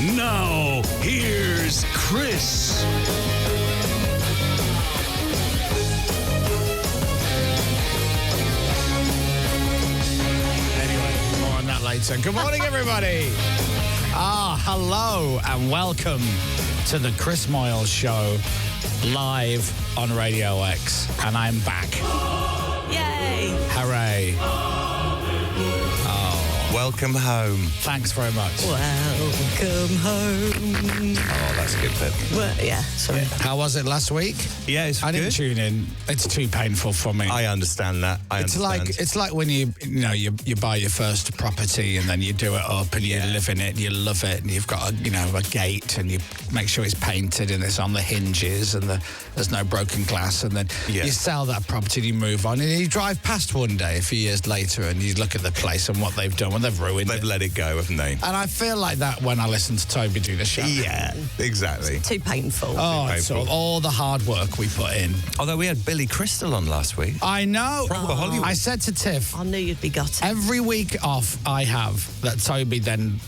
Now, here's Chris. Anyway, more on that later. Good morning, everybody. Hello and welcome to the Chris Moyles Show, live on Radio X. And I'm back. Yay! Hooray. Welcome home. Thanks very much. Welcome home. Oh, that's a good bit. Well, yeah, sorry. How was it last week? Yeah, it's I good. didn't tune in. It's too painful for me. I understand that. It's like when you buy your first property and then you do it up and you live in it and you love it and you've got a gate and you make sure it's painted and it's on the hinges and there's no broken glass, and then you sell that property and you move on and you drive past one day a few years later and you look at the place and what they've done, they've ruined it. They've let it go, haven't they? And I feel like that when I listen to Toby do the show. Yeah, exactly. Too painful. Oh, it's all the hard work we put in. Although we had Billy Crystal on last week. I know. Proper Hollywood. I said to Tiff, I knew you'd be gutted. every week off I have that Toby then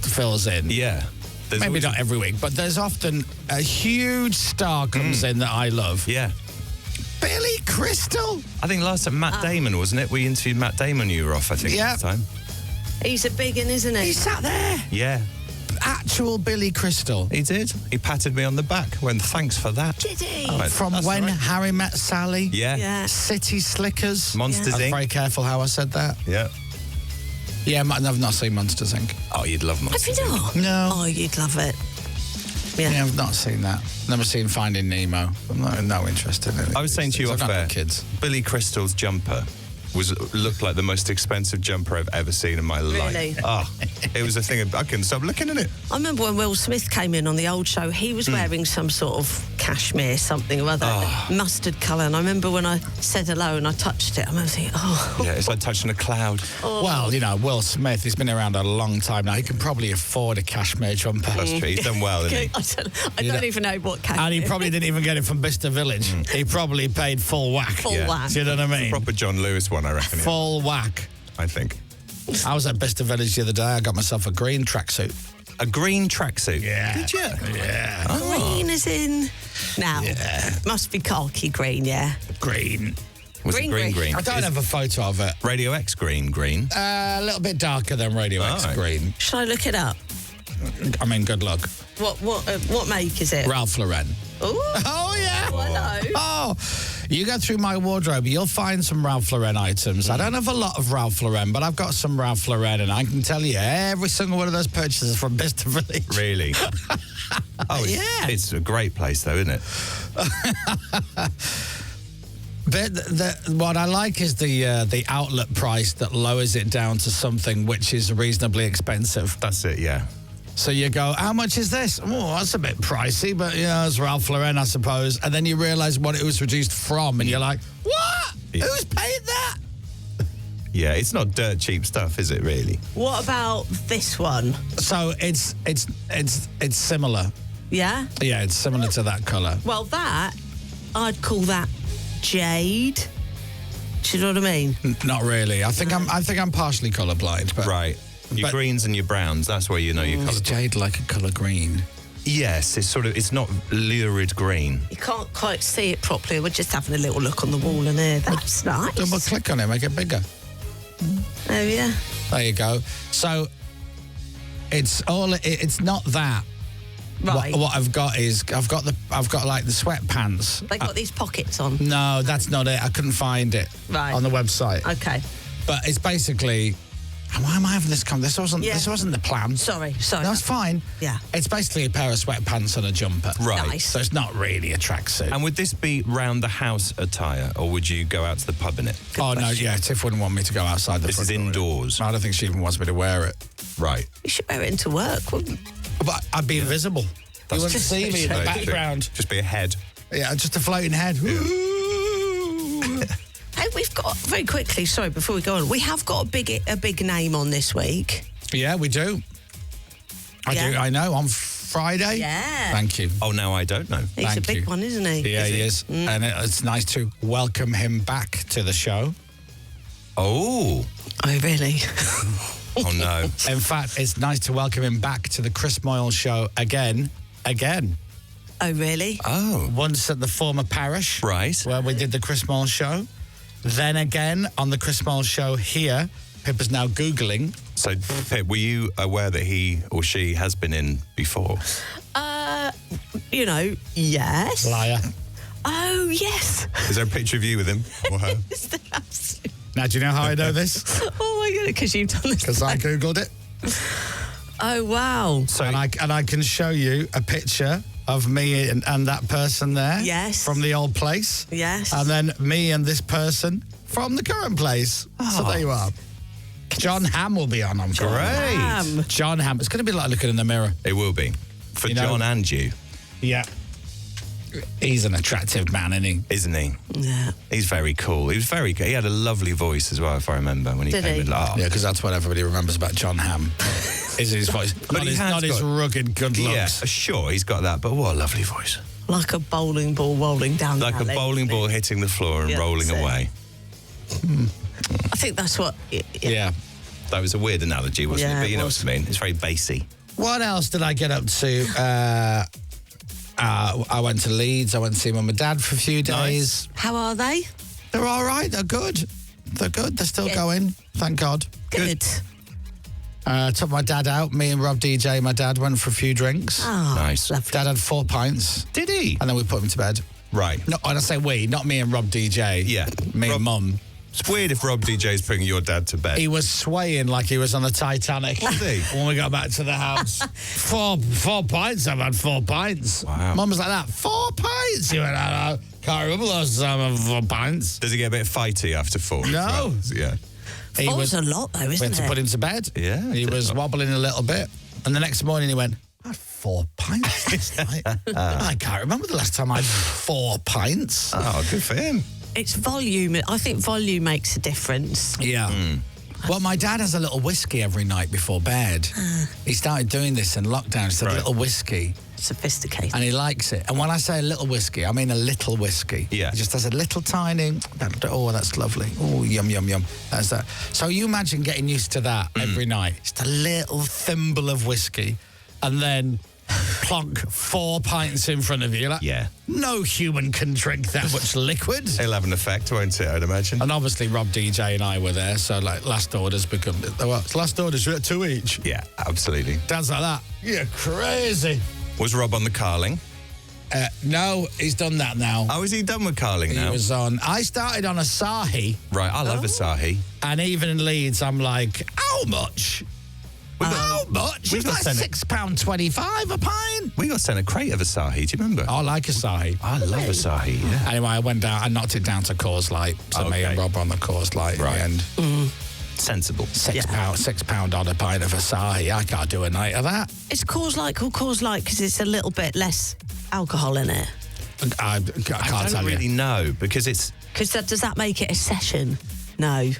fills in. Yeah. There's Maybe always- not every week, but there's often a huge star comes in that I love. Yeah. Billy Crystal. I think last time Matt Damon, wasn't it? We interviewed Matt Damon. You were off, I think, last time. He's a big one, isn't he? He sat there. Yeah. Actual Billy Crystal. He did. He patted me on the back. Went, thanks for that. Did he? I went, From "That's When all right." Harry Met Sally. Yeah. Yeah. City Slickers. Monsters, I was Inc. very careful how I said that. Yeah. Yeah, I've not seen Monsters, Inc. Oh, you'd love Have Monsters. you not? No. Oh, you'd love it. Yeah, I've not seen that. Never seen Finding Nemo. I'm no interest in it. I was saying to you I've off got no air, kids. Billy Crystal's jumper looked like the most expensive jumper I've ever seen in my Really? life. Oh, it was a thing. I couldn't stop looking at it. I remember when Will Smith came in on the old show, he was wearing some sort of cashmere, something or other, mustard colour. And I remember when I said hello and I touched it, I remember thinking, Yeah, it's like touching a cloud. Well, Will Smith, he's been around a long time now. He can probably afford a cashmere jumper. That's true. He's done well, hasn't he? I don't even know what cashmere. And he probably didn't even get it from Bicester Village. He probably paid full whack. Full whack. Do you know what I mean? Proper John Lewis one, I reckon. Full whack. I think. I was at Bicester Village the other day. I got myself a green tracksuit. A green tracksuit? Yeah. Did you? Yeah. Green as in... Now, must be khaki green, yeah. Green. Was Green, it green? green. I don't have a photo of it. Radio X green? A little bit darker than Radio X Right. green. Should I look it up? I mean, good luck. What make is it? Ralph Lauren. Ooh. Oh, yeah. I know. Oh, you go through my wardrobe, you'll find some Ralph Lauren items. I don't have a lot of Ralph Lauren, but I've got some Ralph Lauren, and I can tell you every single one of those purchases from Bicester Village. Really? It's a great place, though, isn't it? But what I like is the outlet price that lowers it down to something which is reasonably expensive. That's it, yeah. So you go, how much is this? Oh, that's a bit pricey, but it's Ralph Lauren, I suppose. And then you realise what it was reduced from, and you're like, what? Yeah. Who's paid that? Yeah, it's not dirt cheap stuff, is it, really? What about this one? So it's similar. Yeah? Yeah, it's similar to that colour. Well, that, I'd call that jade. Do you know what I mean? Not really. I think I'm partially colourblind, but Right. Your But- greens and your browns, that's where you know your is colour. jade like a colour green? Yes, it's not lurid green. You can't quite see it properly. We're just having a little look on the wall in here. That's nice. Double click on it, make it bigger. Oh, yeah. There you go. So it's not that. Right. What I've got is I've got like the sweatpants. They got these pockets on. No, that's not it. I couldn't find it Right. on the website. Okay. But it's basically. Why am I having this come? This wasn't the plan. Sorry. No, it's fine. Yeah. It's basically a pair of sweatpants and a jumper. Right. Nice. So it's not really a tracksuit. And would this be round the house attire, or would you go out to the pub in it? Oh, no, yeah, Tiff wouldn't want me to go outside the This front is door. indoors. I don't think she even wants me to wear it. Right. You should wear it into work, wouldn't you? But I'd be invisible. You wouldn't just see me in the true. background. Just be a head. Yeah, just a floating head. Hey, we've got, very quickly, sorry, before we go on, we have got a big name on this week. Yeah, we do. I know, on Friday. Yeah. Thank you. Oh, now I don't know. He's Thank a big you. one, isn't he? Yeah, he is. And it's nice to welcome him back to the show. Oh. Oh, really? Oh, no. In fact, it's nice to welcome him back to the Chris Moyles show again. Oh, really? Oh. Once at the former parish. Right. Where we did the Chris Moyles show. Then again on the Chris Moyles show here. Pippa's now Googling. So, Pip, were you aware that he or she has been in before? Yes. Liar. Oh, yes. Is there a picture of you with him or her? Is there absolutely- Now, do you know how I know this? Oh, my God, because you've done this. Because I Googled it. Oh, wow. So, And I can show you a picture of me and that person there. Yes. From the old place. Yes. And then me and this person from the current place. So there you are. John Hamm will be on great. Damn. John Hamm. It's going to be like looking in the mirror. It will be. For You know- John and you, Yeah. He's an attractive man, isn't he? isn't he? Yeah. He's very cool. He was very good. He had a lovely voice as well, if I remember, when he Did came he? in. Oh. Yeah, because that's what everybody remembers about John Hamm. Is his voice. Not he his, has not his got- rugged good Yeah, looks. sure, he's got that, but what a lovely voice. Like a bowling ball rolling down Like the a alley. bowling ball hitting the floor and Yeah, rolling that's it. away. I think that's what... Yeah. That was a weird analogy, wasn't Yeah, it? But you it know was. what I mean. It's very bassy. What else did I get up to? I went to Leeds. I went to see Mum and Dad for a few days. How are they? They're all right. They're good. They're good. They're still Good. going. Thank God. Good. Took my dad out. Me and Rob DJ, my dad, went for a few drinks. Oh, Nice. lovely. Dad had 4 pints. Did he? And then we put him to bed. Right. No, when I say we, not me and Rob DJ. Yeah. Me Rob- and Mum. It's weird if Rob DJ's putting your dad to bed. He was swaying like he was on the Titanic. Was he? When we got back to the house. four pints. I've had 4 pints. Wow. Mum was like that. 4 pints? He went, I can't remember the last time I've had 4 pints. Does he get a bit fighty after 4? as No. well? Yeah. He Four was a lot, though, We isn't had to it? put him to bed. Yeah, He it was did. wobbling a little bit. And the next morning he went, I had 4 pints last night. I can't remember the last time I had 4 pints. Oh, good for him. It's volume. I think volume makes a difference. Yeah. Well, my dad has a little whiskey every night before bed. He started doing this in lockdown. He said a Right. little whiskey, Sophisticated. and he likes it. And when I say a little whiskey, I mean a little whiskey. Yeah. He just has a little tiny, oh, that's lovely. Oh, yum, yum, yum. That's that. So you imagine getting used to that every night. Just a little thimble of whiskey, and then plonk 4 pints in front of you. Like, Yeah. no human can drink that much liquid. It'll have an effect, won't it, I'd imagine? And obviously Rob DJ and I were there, so like last orders become last orders you're at 2 each. Yeah, absolutely. Dad's like that. You're crazy. Was Rob on the carling? No, he's done that now. Oh, is he done with carling He now? was on. I started on Asahi, Right, I love Asahi. and even in Leeds, I'm like, how much? How much? we've It's got like Senate- £6.25 a pint. We got sent a crate of Asahi, do you remember? I like Asahi. I love Asahi, yeah. Anyway, I went down. I knocked it down to Coors Light. So me Okay. and Rob were on the Coors Light Right. and Sensible. £6 odd a pint of Asahi. I can't do a night of that. It's Coors Light called Coors Light because it's a little bit less alcohol in it. I can't I tell don't really you. know because it's Because does that make it a session? No,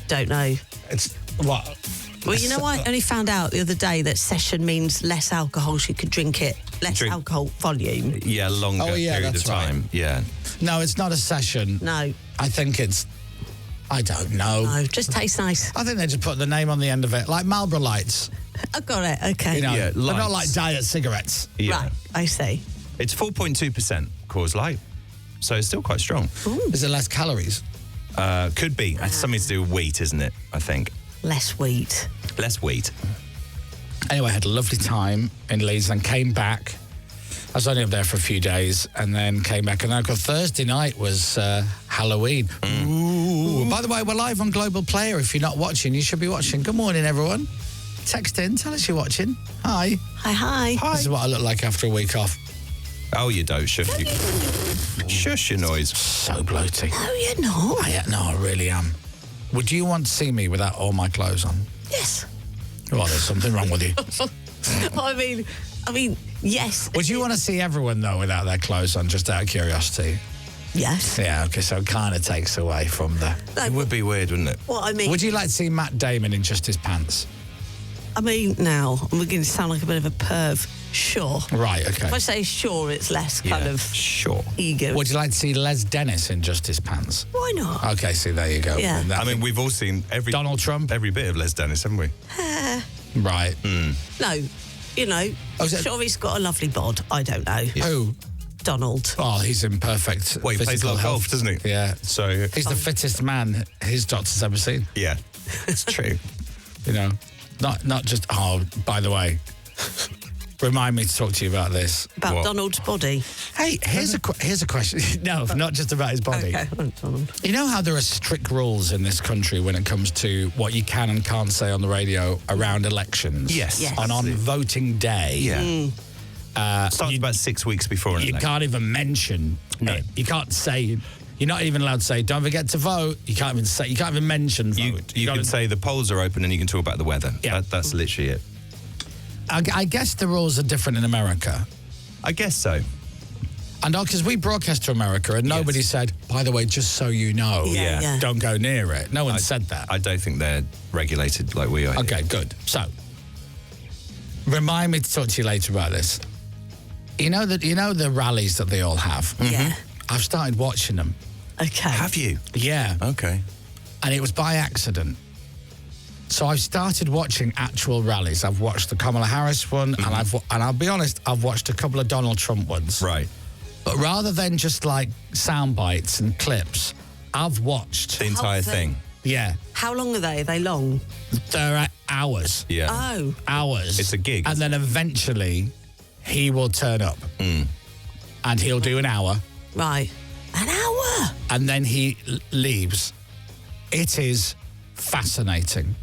don't know. It's what? Well, you know, I only found out the other day that session means less alcohol, so you could drink it, less Drink- alcohol volume. yeah, longer Oh, yeah, period of that's right. time. Yeah. No, it's not a session. No, I think it's. I don't know. no, just tastes nice. I think they just put the name on the end of it, like Marlboro Lights. I got it, okay. You know, Yeah, they're not like lights. diet cigarettes. Yeah. Right, I see. It's 4.2% Coors Light. So it's still quite strong. Is there less calories? Could be. It's something to do with wheat, isn't it? I think. Less wheat. Less wheat. Anyway, I had a lovely time in Leeds and came back. I was only up there for a few days and then came back. And then Thursday night was Halloween. Ooh. By the way, we're live on Global Player. If you're not watching, you should be watching. Good morning, everyone. Text in, tell us you're watching. Hi. Hi. This is what I look like after a week off. Oh, you don't. Shush. Shush your noise. So bloated. No, you're not. No, I really am. Would you want to see me without all my clothes on? Yes. Well, there's something wrong with you. I mean, yes. Would you want to see everyone, though, without their clothes on, just out of curiosity? Yes. Yeah, okay, so it kind of takes away from the... It would be weird, wouldn't it? What I mean. Would you like to see Matt Damon in just his pants? I mean, now, I'm beginning to sound like a bit of a perv. Sure. Right, okay. If I say sure, it's less kind of Sure. ego. Would you like to see Les Dennis in Just His Pants? Why not? Okay, see, there you go. Yeah. I mean, we've all seen Donald Trump? every bit of Les Dennis, haven't we? Right. No, you know, Oh, is it- sure he's got a lovely bod. I don't know. Who? Donald. Oh, he's in perfect Well, he plays a physical lot of health. golf, doesn't he? Yeah. So, He's the fittest man his doctor's ever seen. yeah, it's true. You know, not just, oh, by the way, remind me to talk to you about this. About What? Donald's body. Hey, here's a question. No, not just about his body. Okay, Donald. You know how there are strict rules in this country when it comes to what you can and can't say on the radio around elections? Yes. Yes. And on voting day, Yeah. Starts about 6 weeks before an you election. can't even mention it. You can't say, you're not even allowed to say, don't forget to vote. You can't even mention vote. You gotta- can say the polls are open and you can talk about the weather. Yeah. That's literally it. I guess the rules are different in America. I guess so. And because we broadcast to America and nobody said, by the way, just so you know, Yeah. don't go near it. No one said that. I don't think they're regulated like we are. Okay, good. So, remind me to talk to you later about this. You know the rallies that they all have? Yeah. I've started watching them. Okay. Have you? Yeah. Okay. And it was by accident. So I've started watching actual rallies. I've watched the Kamala Harris one, and I'll be honest, I've watched a couple of Donald Trump ones. Right. But rather than just like sound bites and clips, I've watched. The entire thing. Yeah. How long are they? Are they long? They're hours. Yeah. Oh. Hours. It's a gig. And then eventually he will turn up. And he'll do an hour. Right. An hour? And then he leaves. It is fascinating.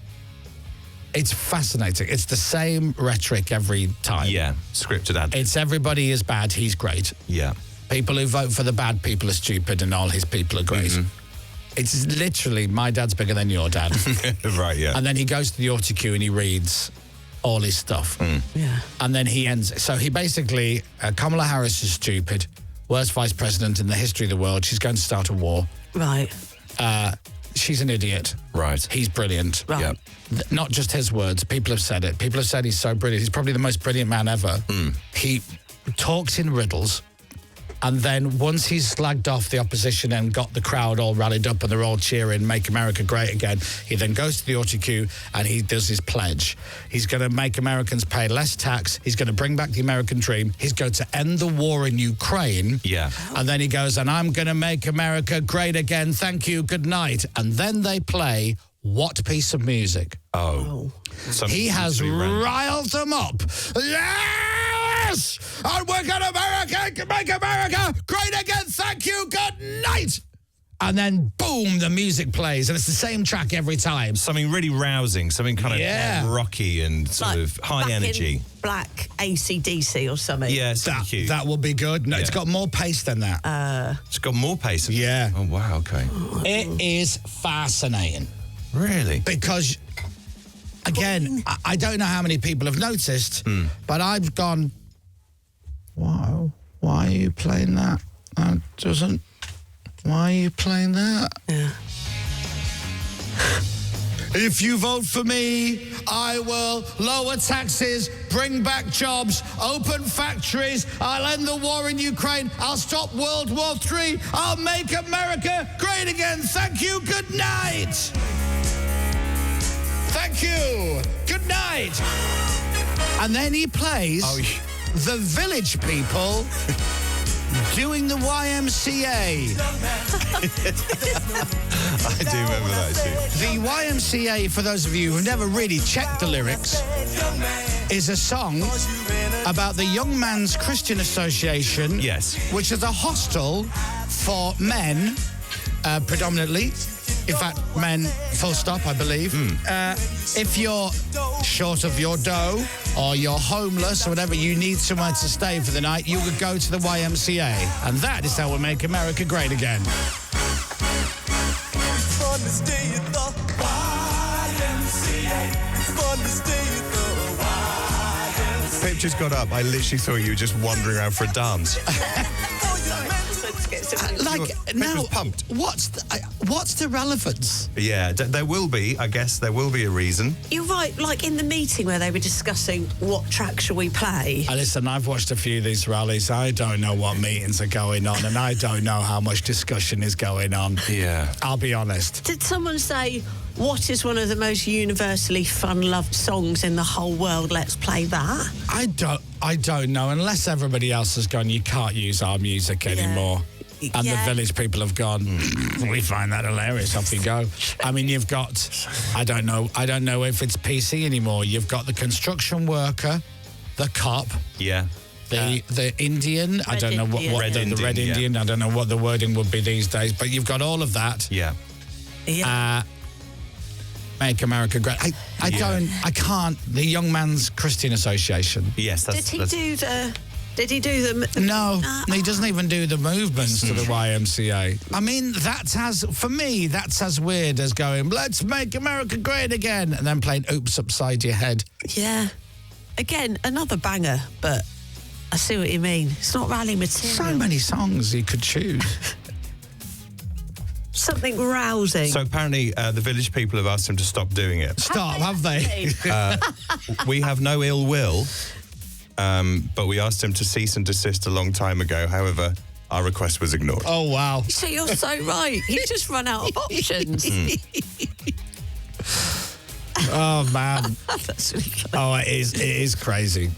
It's fascinating. It's the same rhetoric every time. Yeah. Scripted ad. It's everybody is bad, he's great. Yeah. People who vote for the bad people are stupid and all his people are great. It's literally, my dad's bigger than your dad. Right, yeah. And then he goes to the autocue and he reads all his stuff. Yeah. And then he ends. So he basically, Kamala Harris is stupid, worst vice president in the history of the world. She's going to start a war. Right. She's an idiot. Right. He's brilliant. Right. Yeah. Not just his words. People have said it. People have said he's so brilliant. He's probably the most brilliant man ever. He talks in riddles. And then once he's slagged off the opposition and got the crowd all rallied up and they're all cheering, make America great again, he then goes to the autocue and he does his pledge. He's going to make Americans pay less tax. He's going to bring back the American dream. He's going to end the war in Ukraine. Yeah. And then he goes, and I'm going to make America great again. Thank you. Good night. And then they play what piece of music? Oh. He has riled them up. Yes! And we're going to make America great again. Thank you. Good night. And then, boom, the music plays. And it's the same track every time. Something really rousing, something kind of Yeah. rocky and sort of high Back energy. in black AC/DC or something. Yeah, something cute. That will be good. No, it's Yeah. got more pace than that. It's got more pace. Yeah. Oh, wow, okay. It is fascinating. Really? Because, again, I don't know how many people have noticed, but I've gone, wow, why are you playing that? That doesn't... Why are you playing that? Yeah. If you vote for me, I will lower taxes, bring back jobs, open factories, I'll end the war in Ukraine, I'll stop World War III, I'll make America great again. Thank you, good night. Thank you, good night. And then he plays the Village People doing the YMCA. I do remember that too. The YMCA, for those of you who never really checked the lyrics, is a song about the Young Man's Christian Association. Yes. Which is a hostel for men, predominantly. In fact, men, full stop, I believe. If you're short of your dough or you're homeless or whatever, you need somewhere to stay for the night, you would go to the YMCA. And that is how we make America great again. Pip just got up. I literally thought you were just wandering around for a dance. now, pumped. what's the relevance? Yeah, there will be. I guess there will be a reason. You're right. Like in the meeting where they were discussing what track shall we play. Listen, I've watched a few of these rallies. I don't know what meetings are going on, and I don't know how much discussion is going on. Yeah, I'll be honest. Did someone say, what is one of the most universally fun-loved songs in the whole world? Let's play that. I don't know. Unless everybody else has gone, you can't use our music anymore. And the village people have gone, we find that hilarious, off you go. I mean, you've got, I don't know if it's PC anymore. You've got the construction worker, the cop. Yeah. The Indian, I don't know what the Red Indian, I don't know what the wording would be these days, but you've got all of that. Yeah. Make America Great. I can't. The Young Man's Christian Association. Yes, Did he do them? No, he doesn't even do the movements to the YMCA. I mean, for me, that's as weird as going, let's make America great again, and then playing Oops Upside Your Head. Yeah. Again, another banger, but I see what you mean. It's not rally material. So many songs you could choose. Something rousing. So apparently the village people have asked him to stop doing it. Stop, have they? We have no ill will, but we asked him to cease and desist a long time ago. However, our request was ignored. Oh, wow. So you're so right. He's just run out of options. Oh, man. That's really funny. It is crazy.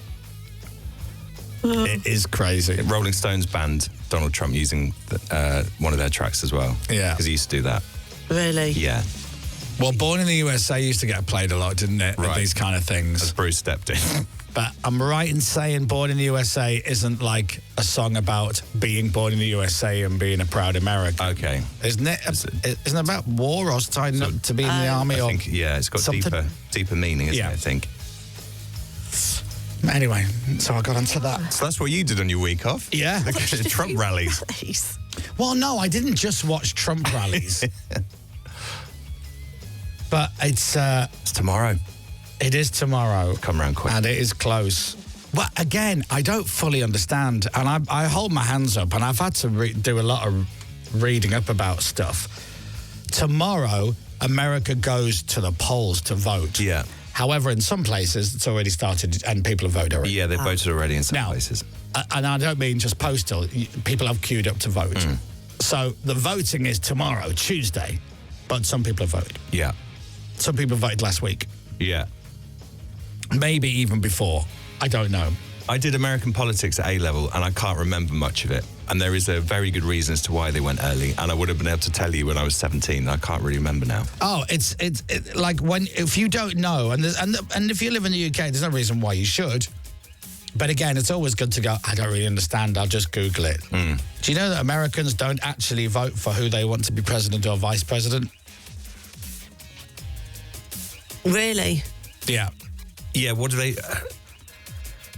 It is crazy. Rolling Stones banned Donald Trump using one of their tracks as well. Yeah. Because he used to do that. Really? Yeah. Well, Born in the USA used to get played a lot, didn't it? With these kind of things. As Bruce stepped in. But I'm right in saying Born in the USA isn't like a song about being born in the USA and being a proud American. Okay. Isn't it? Isn't it about war or signing up to be in the army? I think, it's got deeper meaning, isn't it, I think. Anyway, so I got onto that. So that's what you did on your week off? Yeah. The Trump rallies. Well, no, I didn't just watch Trump rallies. But it's tomorrow. It is tomorrow. Come round quick. And it is close. But again, I don't fully understand. And I hold my hands up, and I've had to do a lot of reading up about stuff. Tomorrow, America goes to the polls to vote. Yeah. However, in some places, it's already started and people have voted already. Yeah, they've voted already in some places. And I don't mean just postal. People have queued up to vote. So the voting is tomorrow, Tuesday, but some people have voted. Yeah. Some people voted last week. Yeah. Maybe even before. I don't know. I did American politics at A-level, and I can't remember much of it. And there is a very good reason as to why they went early. And I would have been able to tell you when I was 17. I can't really remember now. Oh, it's like if you don't know, and if you live in the UK, there's no reason why you should. But again, it's always good to go, I don't really understand, I'll just Google it. Do you know that Americans don't actually vote for who they want to be president or vice president? Really? Yeah. Yeah, what do they...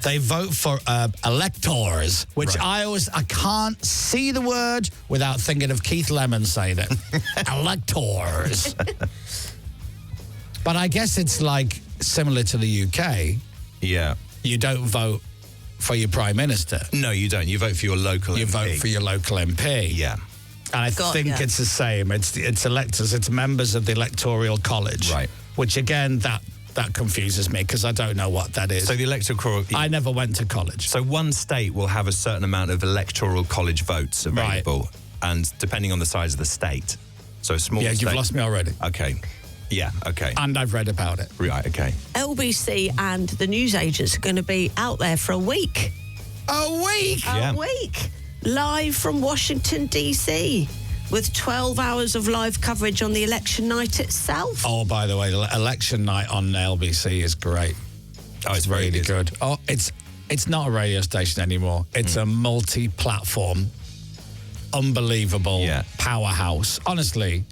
They vote for electors, which I can't see the word without thinking of Keith Lemon saying it. Electors. But I guess it's like similar to the UK. Yeah. You don't vote for your prime minister. No, you don't. You vote for your local MP. You vote for your local MP. Yeah. And I think it's the same. It's electors. It's members of the Electoral College. Right. Which, again, that confuses me because I don't know what that is. So the Electoral... I never went to college. So one state will have a certain amount of Electoral College votes available. And depending on the size of the state. So a small state... Yeah, you've lost me already. Okay. Yeah, okay. And I've read about it. Right, okay. LBC and the newsagents are going to be out there for a week. A week? Yeah. A week. Live from Washington, D.C., with 12 hours of live coverage on the election night itself. Oh, by the way, the election night on LBC is great. Oh, it's really good. Oh, it's not a radio station anymore. It's a multi-platform, unbelievable powerhouse. Honestly,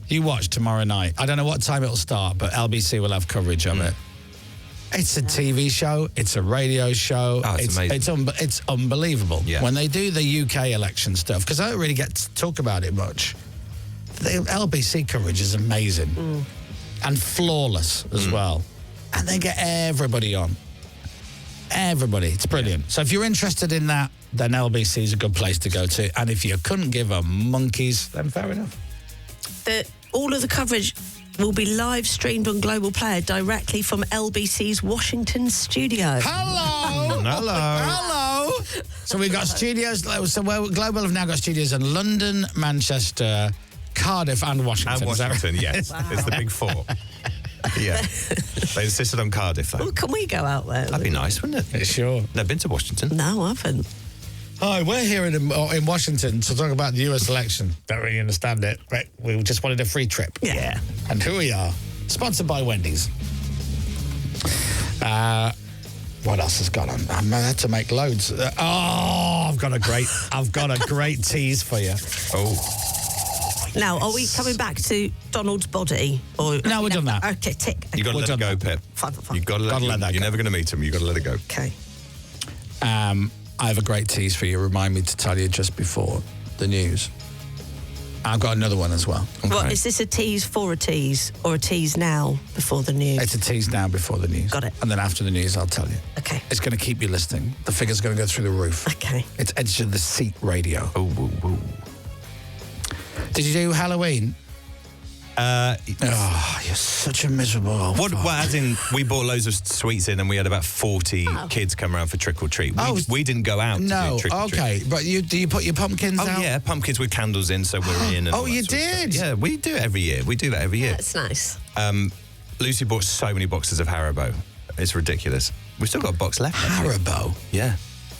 you watch tomorrow night. I don't know what time it'll start, but LBC will have coverage of it. It's a TV show. It's a radio show. Oh, it's amazing. It's unbelievable. Yeah. When they do the UK election stuff, because I don't really get to talk about it much, the LBC coverage is amazing and flawless as well. And they get everybody on. Everybody. It's brilliant. So if you're interested in that, then LBC is a good place to go to. And if you couldn't give a monkeys, then fair enough. All of the coverage will be live streamed on Global Player directly from LBC's Washington studio. Hello! Hello! So we've got studios. So Global have now got studios in London, Manchester, Cardiff and Washington. And Washington, yes. Wow. It's the big four. Yeah. They insisted on Cardiff, though. Well, can we go out there? That'd be nice, wouldn't it? Sure. Never been to Washington. No, I haven't. Hi, we're here in Washington to talk about the US election. Don't really understand it, but we just wanted a free trip. Yeah. And here we are, sponsored by Wendy's. What else has gone on? I had to make loads. I've got a great tease for you. Oh. Now, are we coming back to Donald's body? Or No, we've done that. Okay, tick. You got to let it go, Pip. Fine. You got to let that go. You're never going to meet him. You got to let it go. Okay. I have a great tease for you. Remind me to tell you just before the news. I've got another one as well. Okay. Well, is this a tease for a tease or a tease now before the news? It's a tease now before the news. Got it. And then after the news, I'll tell you. Okay. It's going to keep you listening. The figure's going to go through the roof. Okay. It's Edge of the Seat Radio. Oh, woo, woo. Did you do Halloween? You're such a miserable old Well, fuck. as in, we bought loads of sweets in and we had about 40 kids come around for trick or treat. We didn't go out to do trick or treat. Okay, but do you put your pumpkins out? Oh, yeah, pumpkins with candles in, so we're in. And all you that sort of did? stuff. Yeah, we do it every year. We do that every year. That's nice. Lucy bought so many boxes of Haribo. It's ridiculous. We've still got a box left. Haribo? Yeah.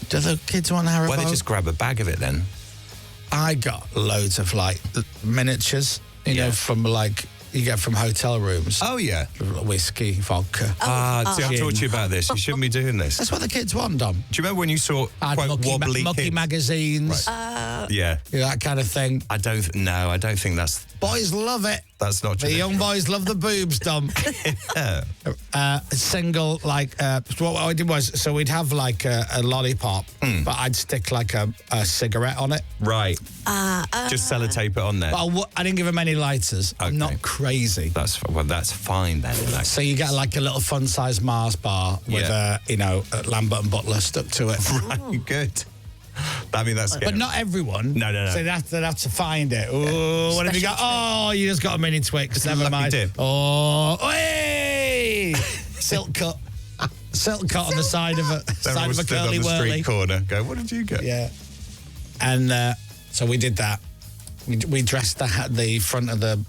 Do the kids want Haribo? Why don't they just grab a bag of it then? I got loads of like miniatures, you know, from like you get from hotel rooms. Oh, yeah. Whiskey, vodka. See, I've talked to you about this. You shouldn't be doing this. That's what the kids want, Dom. Do you remember when you saw quite wobbly Mucky kids? magazines. Right. Yeah, that kind of thing. I don't think that's... Boys love it. That's not The young boys love the boobs, Dom. Single, like, what I did was, so we'd have like a lollipop, but I'd stick like a cigarette on it. Right. Just sellotape it on there. But I didn't give them any lighters. Okay. I'm not crazy. That's fine then. So you get like a little fun-sized Mars bar with a Lambert and Butler stuck to it. Right, good. I mean, that's scary. But not everyone. No. So they'd have to find it. Oh, what have you got? Oh, you just got a mini Twix. Never mind. Dip. Oh, hey! Silk cut. Silk cut on the side of a curly on the whirly. street corner. Go, what did you get? Yeah. And so we did that. We dressed the front of the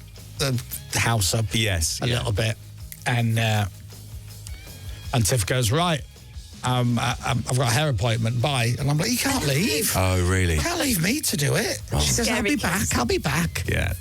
house up. Yes. A little bit. And Tiff goes, right. I've got a hair appointment, bye. And I'm like, you can't leave. Oh, really? You can't leave me to do it. Oh. She goes, I'll be back. Yeah.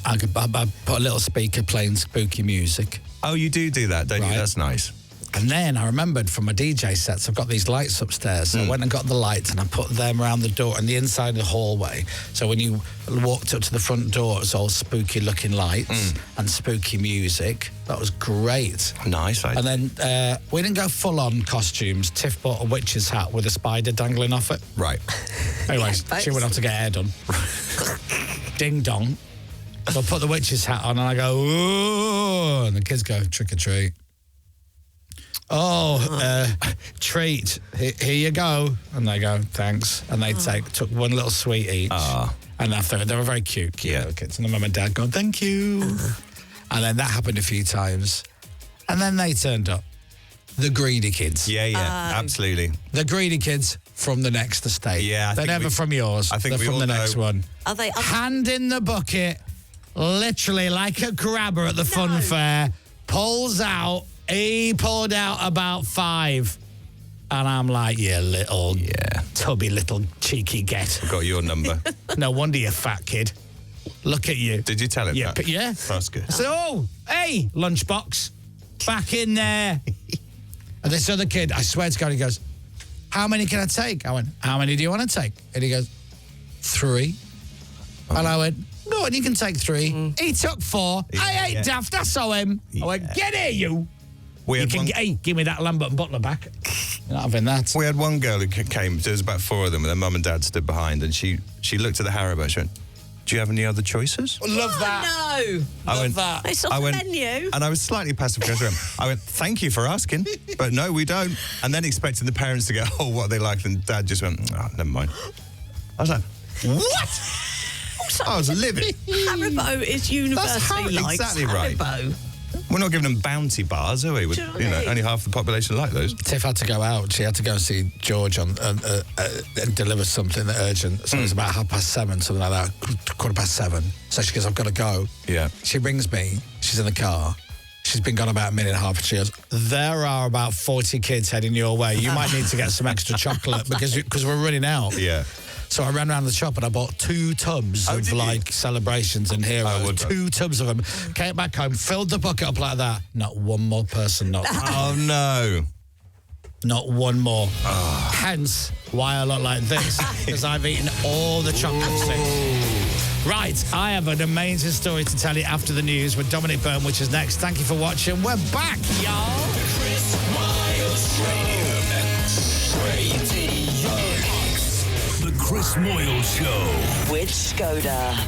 I put a little speaker playing spooky music. Oh, you do that, don't you? That's nice. And then I remembered from my DJ sets, I've got these lights upstairs. So I went and got the lights and I put them around the door and the inside of the hallway. So when you walked up to the front door, it was all spooky looking lights and spooky music. That was great. Nice. And then we didn't go full on costumes. Tiff bought a witch's hat with a spider dangling off it. Right. Anyways, she went off to get her hair done. Ding dong. So I put the witch's hat on and I go, ooh, and the kids go, trick or treat. Oh, treat. Here you go. And they go, thanks. And they took one little sweet each. And after they were very cute little kids. And the mum and dad go, thank you. And then that happened a few times. And then they turned up. The greedy kids. Yeah, absolutely. The greedy kids from the next estate. Yeah. They're never from yours. I think they're we from all the know. next one. Are they? Hand in the bucket, literally like a grabber at the fun fair, pulls out. He pulled out about 5. And I'm like, you little tubby little cheeky get. Got your number. No wonder you're fat, kid. Look at you. Did you tell him that? Yeah. That's good. I said, oh, hey, lunchbox, back in there. And this other kid, I swear to God, he goes, how many can I take? I went, how many do you want to take? And he goes, 3. And I went, go on, you can take 3. He took 4. I ain't daft, I saw him. I went, get here, you. Hey, give me that Lambert and Butler back. You're not having that. We had one girl who came, there was about 4 of them, and their mum and dad stood behind, and she looked at the Haribo, she went, do you have any other choices? Love that. No. Love that. It's off the menu. And I was slightly passive aggressive. I went, thank you for asking, but no, we don't. And then expecting the parents to go, oh, what they like, and Dad just went, oh, never mind. I was like, what? I was livid. Haribo is universally liked. Exactly right. Haribo. We're not giving them bounty bars, are we? With, Do you know what I mean? only half the population like those. Tiff had to go out. She had to go and see George and deliver something urgent. So it was about 7:30, something like that, 7:15. So she goes, I've got to go. Yeah. She rings me. She's in the car. She's been gone about a minute and a half. And she goes, there are about 40 kids heading your way. You might need to get some extra chocolate because we're running out. Yeah. So I ran around the shop and I bought 2 tubs of celebrations and heroes. 2 tubs of them. Came back home, filled the bucket up like that. Not one more person. Oh, no. Not one more. Hence why I look like this, because I've eaten all the chocolate sticks. Right, I have an amazing story to tell you after the news with Dominic Byrne, which is next. Thank you for watching. We're back, y'all. Chris Moyles Radio X. Radio X. The Chris Moyles Show. With Skoda.